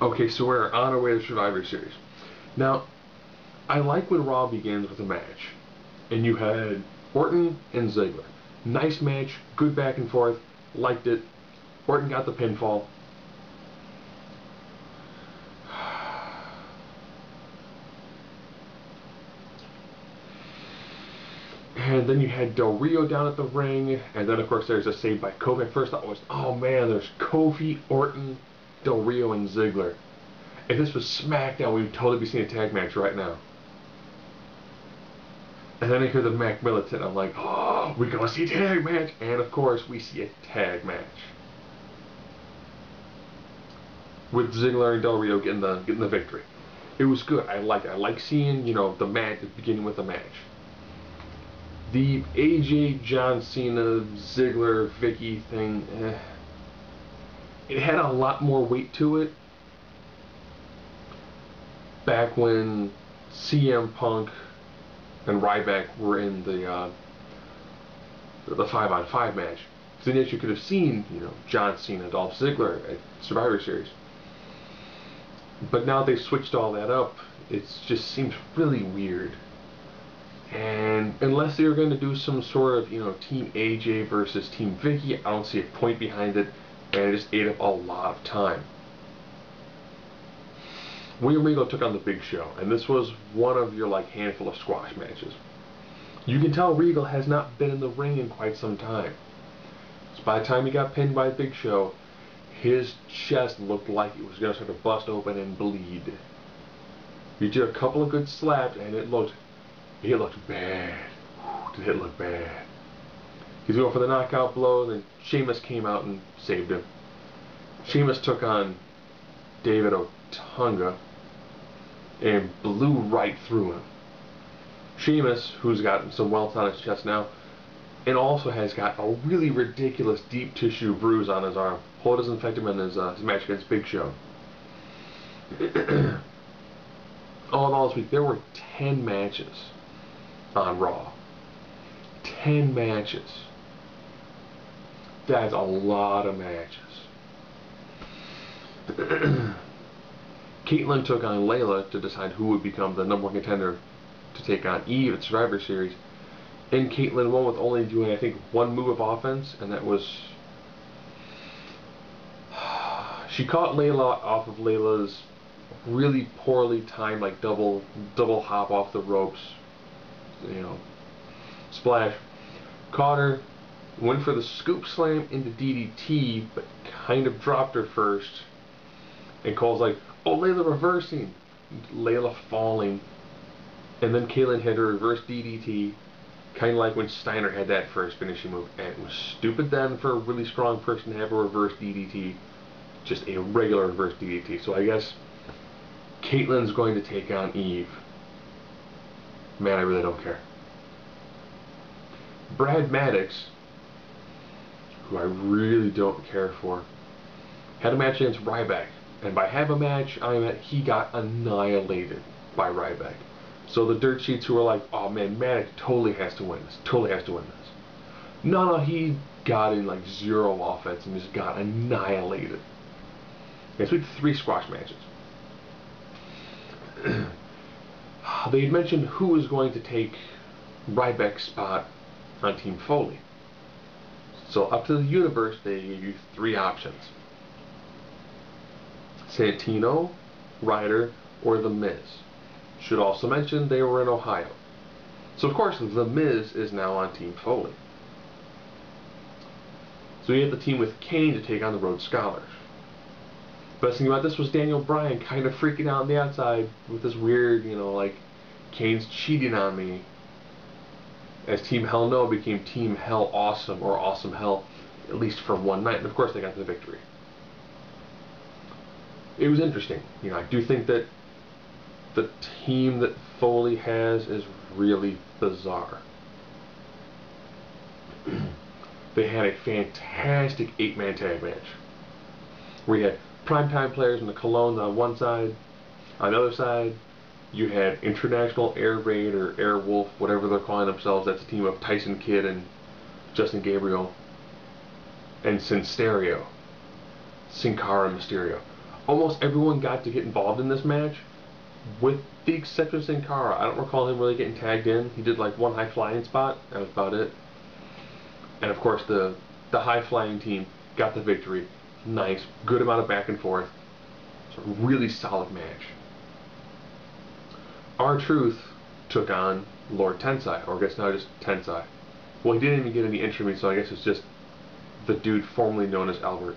Okay, so we're on our way to Survivor Series. Now, I like when Raw begins with a match, and you had Orton and Ziggler. Nice match, good back and forth, liked it. Orton got the pinfall. And then you had Del Rio down at the ring, and then of course there's a save by Kofi. At first I thought was, oh man, there's Kofi, Orton, Del Rio, and Ziggler. If this was SmackDown, we'd totally be seeing a tag match right now. And then I hear the Mac Militant, I'm like, oh, we're gonna see a tag match! And of course, we see a tag match. With Ziggler and Del Rio getting the victory. It was good. I like it. I like seeing, the match beginning with the match. The AJ, John Cena, Ziggler, Vicky thing, it had a lot more weight to it back when CM Punk and Ryback were in the 5-on-5 match. So then you could have seen, John Cena, Dolph Ziggler at Survivor Series. But now they've switched all that up. It just seems really weird. And unless they were going to do some sort of, Team AJ versus Team Vicky, I don't see a point behind it, and it just ate up a lot of time. William Regal took on the Big Show, and this was one of your handful of squash matches. You can tell Regal has not been in the ring in quite some time. So by the time he got pinned by the Big Show, his chest looked like it was going to start to bust open and bleed. He did a couple of good slaps, and it looked bad. Did it look bad? He's going for the knockout blow, then Sheamus came out and saved him. Sheamus took on David Otunga and blew right through him. Sheamus, who's got some welts on his chest now, and also has got a really ridiculous deep tissue bruise on his arm. Hope it doesn't affect him in his match against Big Show. All in all this week, there were 10 matches on Raw. 10 matches. That's a lot of matches. Kaitlyn took on Layla to decide who would become the #1 contender to take on Eve at Survivor Series. And Kaitlyn won with only doing, I think, one move of offense, and that was... she caught Layla off of Layla's really poorly timed, double hop off the ropes. Splash. Caught her, went for the scoop slam into DDT, but kind of dropped her first. And Cole's like, oh, Layla reversing. Layla falling. And then Kaitlyn had her reverse DDT, kind of like when Steiner had that first finishing move. And it was stupid then for a really strong person to have a reverse DDT. Just a regular reverse DDT. So I guess Kaitlyn's going to take on Eve. Man, I really don't care. Brad Maddox, who I really don't care for, had a match against Ryback. And by have a match, I meant he got annihilated by Ryback. So the dirt sheets who were like, oh man, Maddox totally has to win this. Totally has to win this. No, he got in 0 offense and just got annihilated. Yes, we had 3 squash matches. They had mentioned who was going to take Ryback's spot on Team Foley. So up to the universe, they gave you 3 options. Santino, Ryder, or The Miz. Should also mention they were in Ohio. So of course, The Miz is now on Team Foley. So you have the team with Kane to take on the Rhodes Scholars. Best thing about this was Daniel Bryan kind of freaking out on the outside with this weird, Kane's cheating on me. As Team Hell No became Team Hell Awesome, or Awesome Hell, at least for one night. And of course they got the victory. It was interesting. I do think that the team that Foley has is really bizarre. They had a fantastic 8-man tag match where you had primetime players in the Colognes on one side. On the other side, you had International Air Raid or Air Wolf, whatever they're calling themselves. That's a team of Tyson Kidd and Justin Gabriel and Sin Stereo. Sin Cara and Mysterio. almost everyone got to get involved in this match, with the exception of Sin Cara. I don't recall him really getting tagged in. He did like one high flying spot. That was about it. And of course the high flying team got the victory. Nice, good amount of back and forth. It's a really solid match. R-Truth took on Lord Tensai, or I guess now just Tensai. Well, he didn't even get any entry, so I guess it's just the dude formerly known as Albert.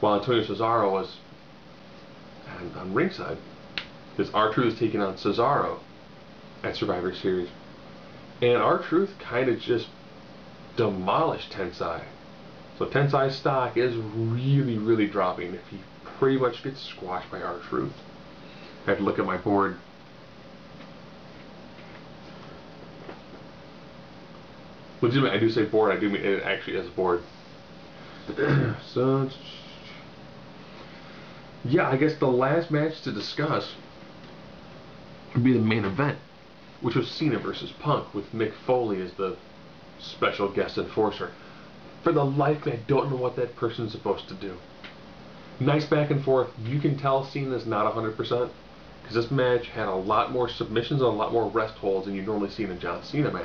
While Antonio Cesaro was on ringside, because R-Truth is taking on Cesaro at Survivor Series. And R-Truth kind of just demolished Tensai. So Tensai's stock is really, really dropping if he pretty much gets squashed by R-Truth. I have to look at my board. Legitimately, I do say board, I do mean it actually is a board. So, yeah, I guess the last match to discuss would be the main event, which was Cena versus Punk, with Mick Foley as the special guest enforcer. For the life of me, I don't know what that person's supposed to do. Nice back and forth. You can tell Cena's not 100%, because this match had a lot more submissions and a lot more rest holds than you normally see in a John Cena match.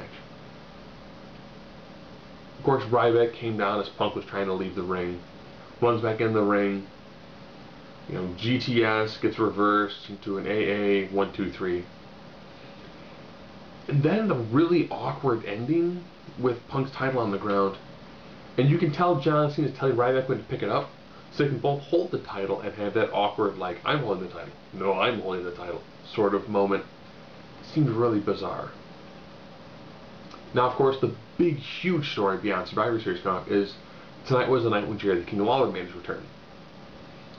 Of course, Ryback came down as Punk was trying to leave the ring. Runs back in the ring. You know, GTS gets reversed into an AA 1-2-3. And then the really awkward ending with Punk's title on the ground. And you can tell John Cena's telling Ryback when to pick it up, so they can both hold the title and have that awkward, like, I'm holding the title. No, I'm holding the title sort of moment. Seemed really bizarre. Now, of course, the big, huge story beyond Survivor Series coming up is tonight was the night when Jerry the King Lawler made his return.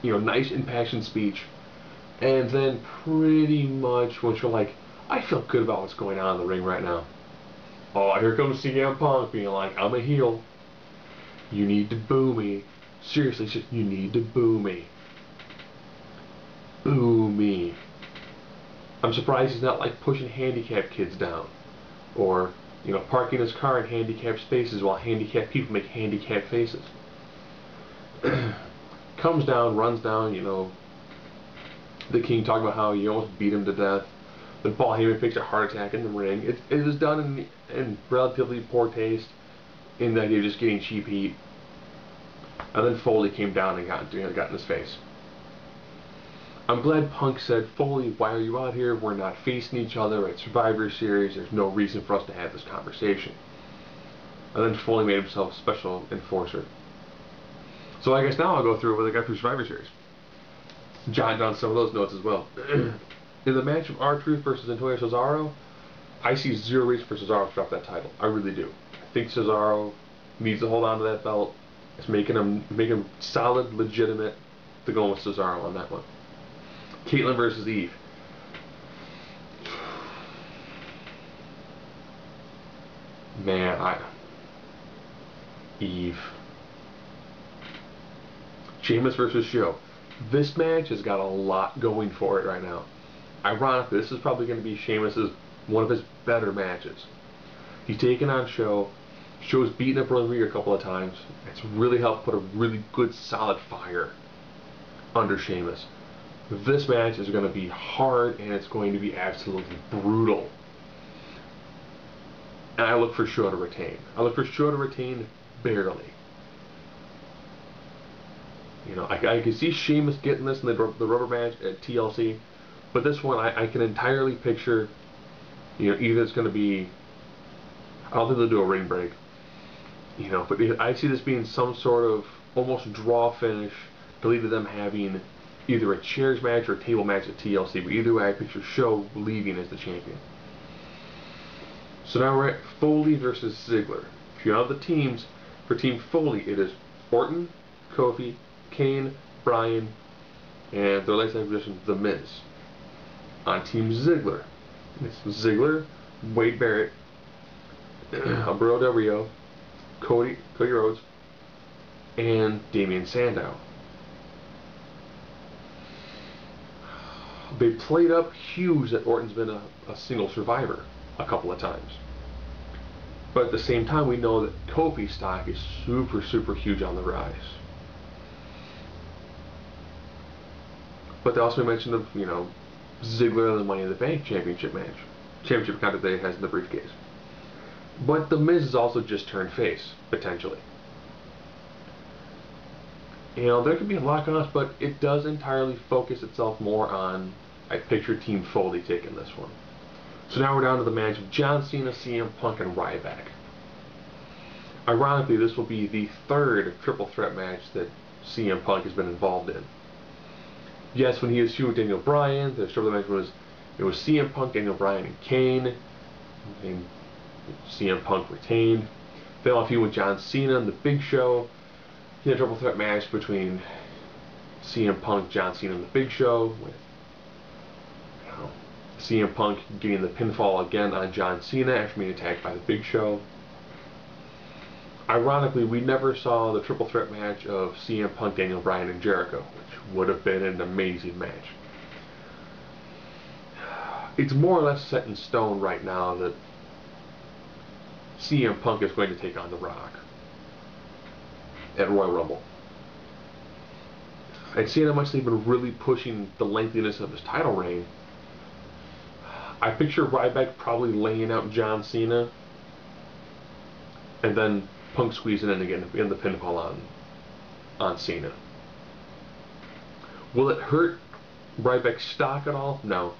You know, nice impassioned speech, and then pretty much once you're like, I feel good about what's going on in the ring right now. Oh, here comes CM Punk being like, I'm a heel. You need to boo me. Seriously, you need to boo me. Boo me. I'm surprised he's not like pushing handicapped kids down, or you know, parking his car in handicapped spaces while handicapped people make handicapped faces. Comes down, runs down, you know, the King talking about how he almost beat him to death. Then Paul Heyman fakes a heart attack in the ring. It was done in relatively poor taste, in the idea of just getting cheap heat. And then Foley came down and got in his face. I'm glad Punk said, Foley, why are you out here? We're not facing each other at Survivor Series. There's no reason for us to have this conversation. And then Foley made himself a special enforcer. So I guess now I'll go through what I got through Survivor Series. Jot down some of those notes as well. In the match of R-Truth versus Antonio Cesaro, I see zero reason for Cesaro to drop that title. I really do. I think Cesaro needs to hold on to that belt. It's making him solid, legitimate to go with Cesaro on that one. Caitlyn versus Eve. Man, Eve. Sheamus versus Show. This match has got a lot going for it right now. Ironically, this is probably going to be Sheamus's one of his better matches. He's taken on Show. Show's beaten up Rodrigo a couple of times. It's really helped put a really good, solid fire under Sheamus. This match is going to be hard, and it's going to be absolutely brutal. And I look for Show to retain. I look for Show to retain barely. You know, I can see Sheamus getting this in the rubber match at TLC, but this one I can entirely picture, you know, either it's going to be, I don't think they'll do a ring break, you know, but I see this being some sort of almost draw finish to lead to them having either a chairs match or a table match at TLC, but either way I picture Show leaving as the champion. So now we're at Foley versus Ziggler. If you know the teams, for Team Foley it is Orton, Kofi, Kane, Bryan, and their last position, The Miz. On Team Ziggler, it's Ziggler, Wade Barrett, Humberto Del Rio, Cody Rhodes, and Damien Sandow. They played up huge that Orton's been a single survivor a couple of times. But at the same time, we know that Kofi's stock is super, super huge on the rise. But they also mentioned of, Ziggler and the Money in the Bank championship match. Championship encounter that he has in the briefcase. But The Miz has also just turned face, potentially. There could be a lot on us, but it does entirely focus itself more on, I picture Team Foley taking this one. So now we're down to the match of John Cena, CM Punk, and Ryback. Ironically, this will be the third triple threat match that CM Punk has been involved in. Yes, when he was feuding Daniel Bryan, the triple match was CM Punk, Daniel Bryan, and Kane. And CM Punk retained. Then on feud with John Cena and the Big Show. He had a triple threat match between CM Punk, John Cena, and the Big Show, with CM Punk getting the pinfall again on John Cena after being attacked by the Big Show. Ironically, we never saw the triple threat match of CM Punk, Daniel Bryan, and Jericho, which would have been an amazing match. It's more or less set in stone right now that CM Punk is going to take on The Rock at Royal Rumble. And seeing how much they've been really pushing the lengthiness of his title reign, I picture Ryback probably laying out John Cena, and then Punk squeezing in again in the pinfall on Cena. Will it hurt Ryback's stock at all? No.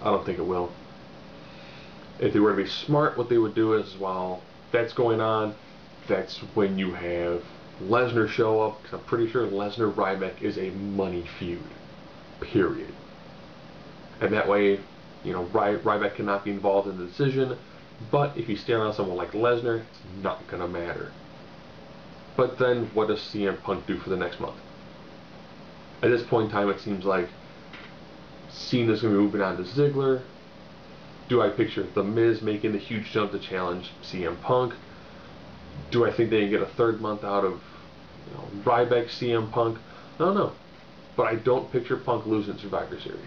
I don't think it will. If they were to be smart, what they would do is, while that's going on, that's when you have Lesnar show up, because I'm pretty sure Lesnar-Ryback is a money feud. Period. And that way, Ryback cannot be involved in the decision, but if you stand on someone like Lesnar, it's not going to matter. But then, what does CM Punk do for the next month? At this point in time, it seems like Cena's going to be moving on to Ziggler. Do I picture The Miz making the huge jump to challenge CM Punk? Do I think they can get a third month out of Ryback, CM Punk? I don't know. But I don't picture Punk losing Survivor Series.